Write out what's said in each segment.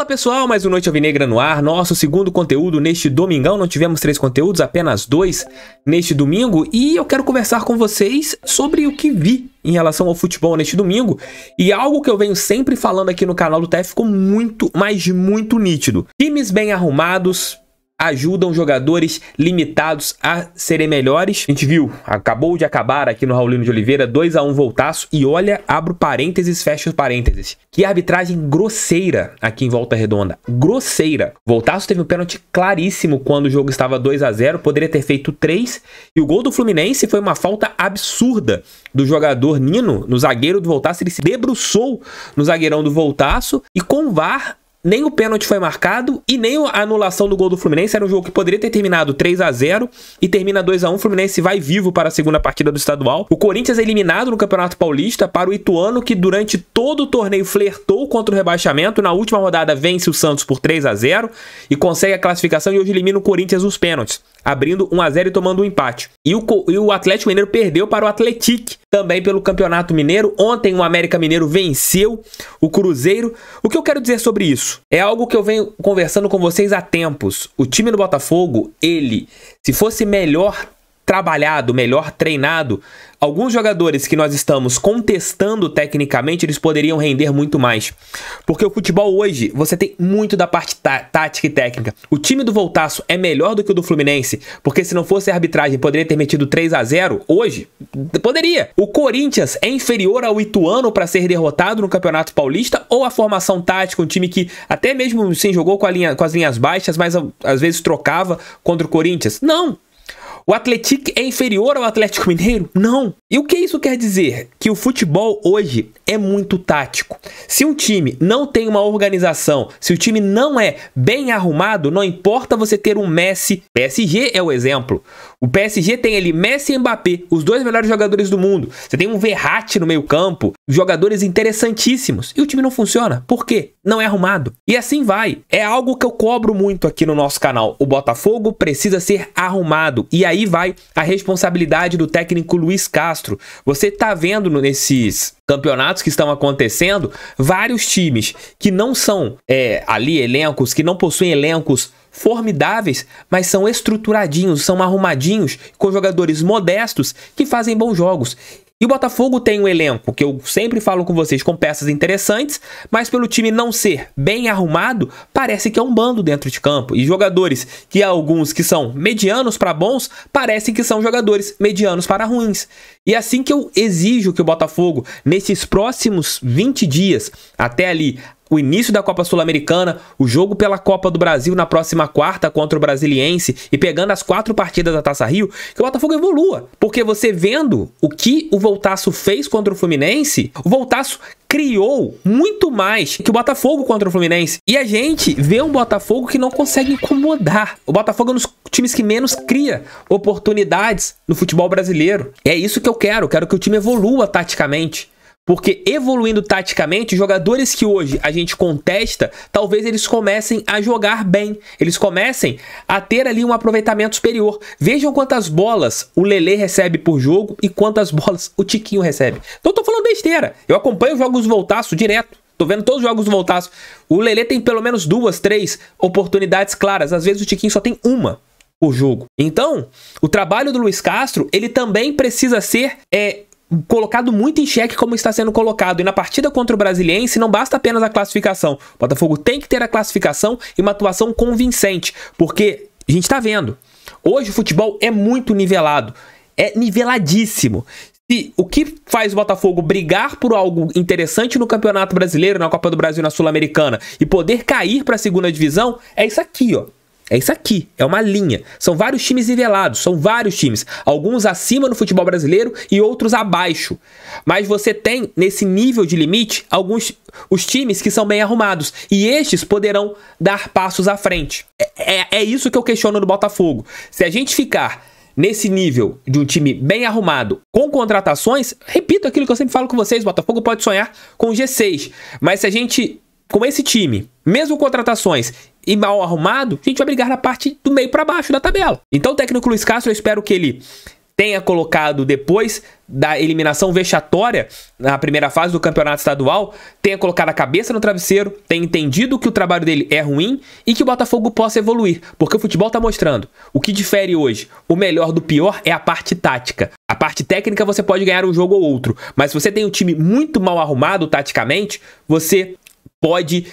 Fala pessoal, mais um Noite Alvinegra no ar, nosso segundo conteúdo neste domingão. Não tivemos 3 conteúdos, apenas 2 neste domingo. E eu quero conversar com vocês sobre o que vi em relação ao futebol neste domingo. E algo que eu venho sempre falando aqui no canal do TF ficou muito, mas muito nítido. Times bem arrumados ajudam jogadores limitados a serem melhores. A gente viu, acabou de acabar aqui no Raulino de Oliveira, 2 a 1 Voltaço. E olha, abro parênteses, fecho parênteses. Que arbitragem grosseira aqui em Volta Redonda. Grosseira. Voltaço teve um pênalti claríssimo quando o jogo estava 2 a 0. Poderia ter feito 3. E o gol do Fluminense foi uma falta absurda do jogador Nino, no zagueiro do Voltaço. Ele se debruçou no zagueirão do Voltaço. E com o VAR, nem o pênalti foi marcado e nem a anulação do gol do Fluminense. Era um jogo que poderia ter terminado 3 a 0 e termina 2 a 1. O Fluminense vai vivo para a segunda partida do estadual. O Corinthians é eliminado no Campeonato Paulista para o Ituano, que durante todo o torneio flertou contra o rebaixamento. Na última rodada vence o Santos por 3 a 0 e consegue a classificação, e hoje elimina o Corinthians nos pênaltis, abrindo 1 a 0 e tomando um empate. E o Atlético Mineiro perdeu para o Atlético também pelo Campeonato Mineiro. Ontem o América Mineiro venceu o Cruzeiro. O que eu quero dizer sobre isso? É algo que eu venho conversando com vocês há tempos. O time do Botafogo, ele, se fosse melhor trabalhado, melhor treinado, alguns jogadores que nós estamos contestando tecnicamente, eles poderiam render muito mais. Porque o futebol hoje, você tem muito da parte tática e técnica. O time do Voltaço é melhor do que o do Fluminense, porque se não fosse a arbitragem, poderia ter metido 3 a 0 hoje? Poderia. O Corinthians é inferior ao Ituano para ser derrotado no Campeonato Paulista, ou a formação tática, um time que até mesmo sim jogou com as linhas baixas, mas às vezes trocava contra o Corinthians? Não. O Atlético é inferior ao Atlético Mineiro? Não. E o que isso quer dizer? Que o futebol hoje é muito tático. Se um time não tem uma organização, se o time não é bem arrumado, não importa você ter um Messi. PSG é o exemplo. O PSG tem ali Messi e Mbappé, os 2 melhores jogadores do mundo. Você tem um Verratti no meio campo, jogadores interessantíssimos. E o time não funciona. Por quê? Não é arrumado. E assim vai. É algo que eu cobro muito aqui no nosso canal. O Botafogo precisa ser arrumado. E aí vai a responsabilidade do técnico Luiz Castro. Você tá vendo nesses campeonatos que estão acontecendo vários times que não são ali elencos, que não possuem elencos formidáveis, mas são estruturadinhos, são arrumadinhos, com jogadores modestos que fazem bons jogos. E o Botafogo tem um elenco, que eu sempre falo com vocês, com peças interessantes, mas pelo time não ser bem arrumado, parece que é um bando dentro de campo. E jogadores que alguns que são medianos para bons, parecem que são jogadores medianos para ruins. E é assim que eu exijo que o Botafogo, nesses próximos 20 dias, até ali o início da Copa Sul-Americana, o jogo pela Copa do Brasil na próxima quarta contra o Brasiliense e pegando as 4 partidas da Taça Rio, que o Botafogo evolua. Porque você vendo o que o Voltaço fez contra o Fluminense, o Voltaço criou muito mais que o Botafogo contra o Fluminense. E a gente vê um Botafogo que não consegue incomodar. O Botafogo é um dos times que menos cria oportunidades no futebol brasileiro. E é isso que eu quero que o time evolua taticamente. Porque evoluindo taticamente, jogadores que hoje a gente contesta, talvez eles comecem a jogar bem. Eles comecem a ter ali um aproveitamento superior. Vejam quantas bolas o Lelê recebe por jogo e quantas bolas o Tiquinho recebe. Então eu tô falando besteira. Eu acompanho os jogos do Voltaço direto. Tô vendo todos os jogos do Voltaço. O Lelê tem pelo menos 2, 3 oportunidades claras. Às vezes o Tiquinho só tem uma por jogo. Então, o trabalho do Luiz Castro, ele também precisa ser colocado muito em xeque como está sendo colocado. E na partida contra o Brasiliense não basta apenas a classificação. O Botafogo tem que ter a classificação e uma atuação convincente, porque a gente está vendo, hoje o futebol é muito nivelado, é niveladíssimo. E o que faz o Botafogo brigar por algo interessante no Campeonato Brasileiro, na Copa do Brasil, na Sul-Americana e poder cair para a segunda divisão é isso aqui, ó. É isso aqui, é uma linha. São vários times nivelados, são vários times. Alguns acima no futebol brasileiro e outros abaixo. Mas você tem, nesse nível de limite, os times que são bem arrumados. E estes poderão dar passos à frente. É isso que eu questiono do Botafogo. Se a gente ficar nesse nível de um time bem arrumado, com contratações, repito aquilo que eu sempre falo com vocês, o Botafogo pode sonhar com o G6. Mas se a gente, com esse time, mesmo contratações e mal arrumado, a gente vai brigar na parte do meio para baixo da tabela. Então o técnico Luiz Castro, eu espero que ele tenha colocado depois da eliminação vexatória na primeira fase do campeonato estadual, tenha colocado a cabeça no travesseiro, tenha entendido que o trabalho dele é ruim e que o Botafogo possa evoluir, porque o futebol está mostrando. O que difere hoje, o melhor do pior, é a parte tática. A parte técnica você pode ganhar um jogo ou outro, mas se você tem um time muito mal arrumado taticamente, você pode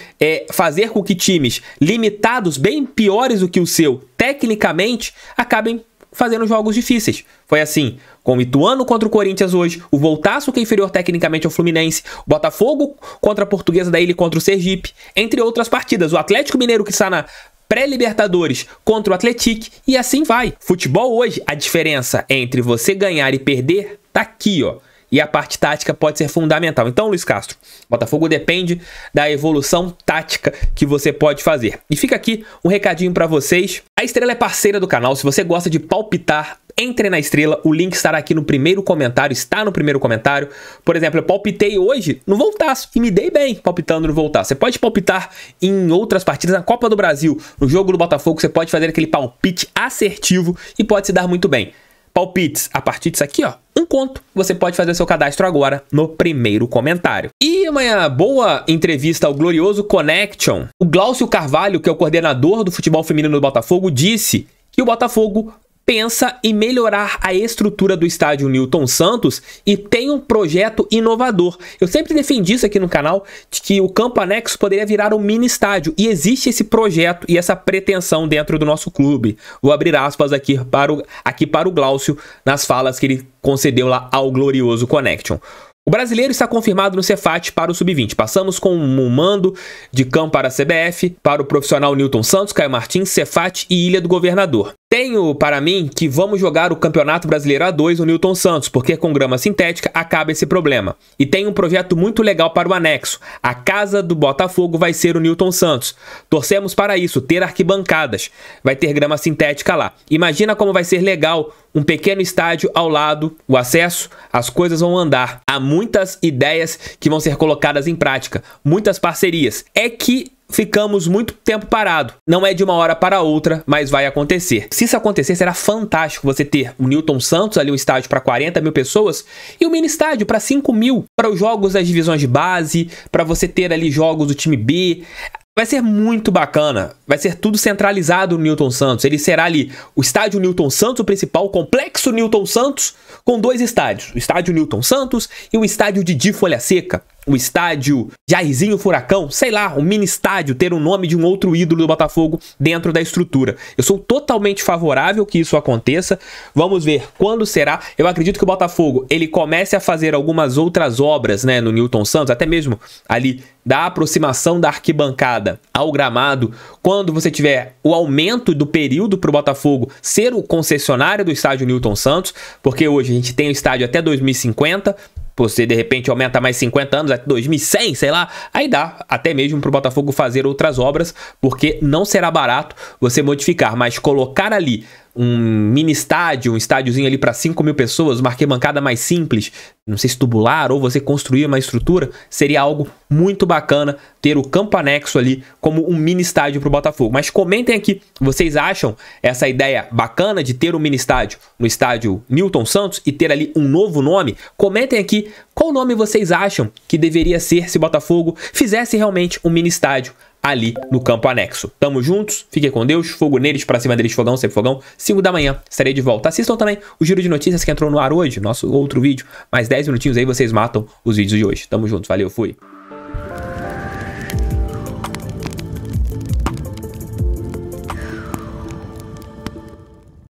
fazer com que times limitados, bem piores do que o seu, tecnicamente, acabem fazendo jogos difíceis. Foi assim com o Ituano contra o Corinthians hoje, o Voltaço, que é inferior tecnicamente ao Fluminense, o Botafogo contra a Portuguesa da Ilha e contra o Sergipe, entre outras partidas. O Atlético Mineiro, que está na pré-Libertadores, contra o Atlético, e assim vai. Futebol hoje, a diferença entre você ganhar e perder tá aqui, ó. E a parte tática pode ser fundamental. Então, Luiz Castro, Botafogo depende da evolução tática que você pode fazer. E fica aqui um recadinho para vocês. A Estrela é parceira do canal. Se você gosta de palpitar, entre na Estrela. O link estará aqui no primeiro comentário. Está no primeiro comentário. Por exemplo, eu palpitei hoje no Voltaço e me dei bem palpitando no Voltaço. Você pode palpitar em outras partidas. Na Copa do Brasil, no jogo do Botafogo, você pode fazer aquele palpite assertivo e pode se dar muito bem. Palpites a partir disso aqui, ó, um conto. Você pode fazer seu cadastro agora no primeiro comentário. E uma boa entrevista ao glorioso Connection. O Glaucio Carvalho, que é o coordenador do futebol feminino do Botafogo, disse que o Botafogo pensa em melhorar a estrutura do estádio Newton Santos e tem um projeto inovador. Eu sempre defendi isso aqui no canal, de que o campo anexo poderia virar um mini estádio, e existe esse projeto e essa pretensão dentro do nosso clube. Vou abrir aspas aqui para o Glaucio nas falas que ele concedeu lá ao glorioso Connection. O brasileiro está confirmado no Cefat para o Sub-20. Passamos com um mando de campo para a CBF, para o profissional Newton Santos, Caio Martins, Cefat e Ilha do Governador. Tenho para mim que vamos jogar o Campeonato Brasileiro A2 no Newton Santos, porque com grama sintética acaba esse problema. E tem um projeto muito legal para o anexo. A casa do Botafogo vai ser o Newton Santos. Torcemos para isso, ter arquibancadas. Vai ter grama sintética lá. Imagina como vai ser legal um pequeno estádio ao lado, o acesso, as coisas vão andar. Há muitas ideias que vão ser colocadas em prática, muitas parcerias. É que ficamos muito tempo parado. Não é de uma hora para outra, mas vai acontecer. Se isso acontecer, será fantástico você ter o Newton Santos, ali um estádio para 40 mil pessoas, e o mini estádio para 5 mil, para os jogos das divisões de base, para você ter ali jogos do time B. Vai ser muito bacana, vai ser tudo centralizado no Newton Santos. Ele será ali o estádio Newton Santos, o principal, o complexo Newton Santos, com dois estádios. O estádio Newton Santos e o estádio Didi Folha Seca. O estádio Jairzinho Furacão, sei lá, um mini estádio, ter o nome de um outro ídolo do Botafogo dentro da estrutura. Eu sou totalmente favorável que isso aconteça. Vamos ver quando será. Eu acredito que o Botafogo, ele comece a fazer algumas outras obras, né, no Newton Santos, até mesmo ali da aproximação da arquibancada ao gramado, quando você tiver o aumento do período para o Botafogo ser o concessionário do estádio Newton Santos, porque hoje a gente tem o estádio até 2050, você de repente aumenta mais 50 anos, até 2100, sei lá, aí dá até mesmo para o Botafogo fazer outras obras, porque não será barato você modificar, mas colocar ali um mini estádio, um estádiozinho ali para 5 mil pessoas, uma arquibancada mais simples, não sei se tubular ou você construir uma estrutura, seria algo muito bacana ter o campo anexo ali como um mini estádio para o Botafogo. Mas comentem aqui, vocês acham essa ideia bacana de ter um mini estádio no estádio Newton Santos e ter ali um novo nome? Comentem aqui qual nome vocês acham que deveria ser se o Botafogo fizesse realmente um mini estádio ali no campo anexo. Tamo juntos, fiquem com Deus, fogo neles, pra cima deles, fogão, sempre fogão. 5 da manhã, estarei de volta. Assistam também o Giro de Notícias que entrou no ar hoje, nosso outro vídeo. Mais 10 minutinhos aí vocês matam os vídeos de hoje. Tamo juntos, valeu, fui.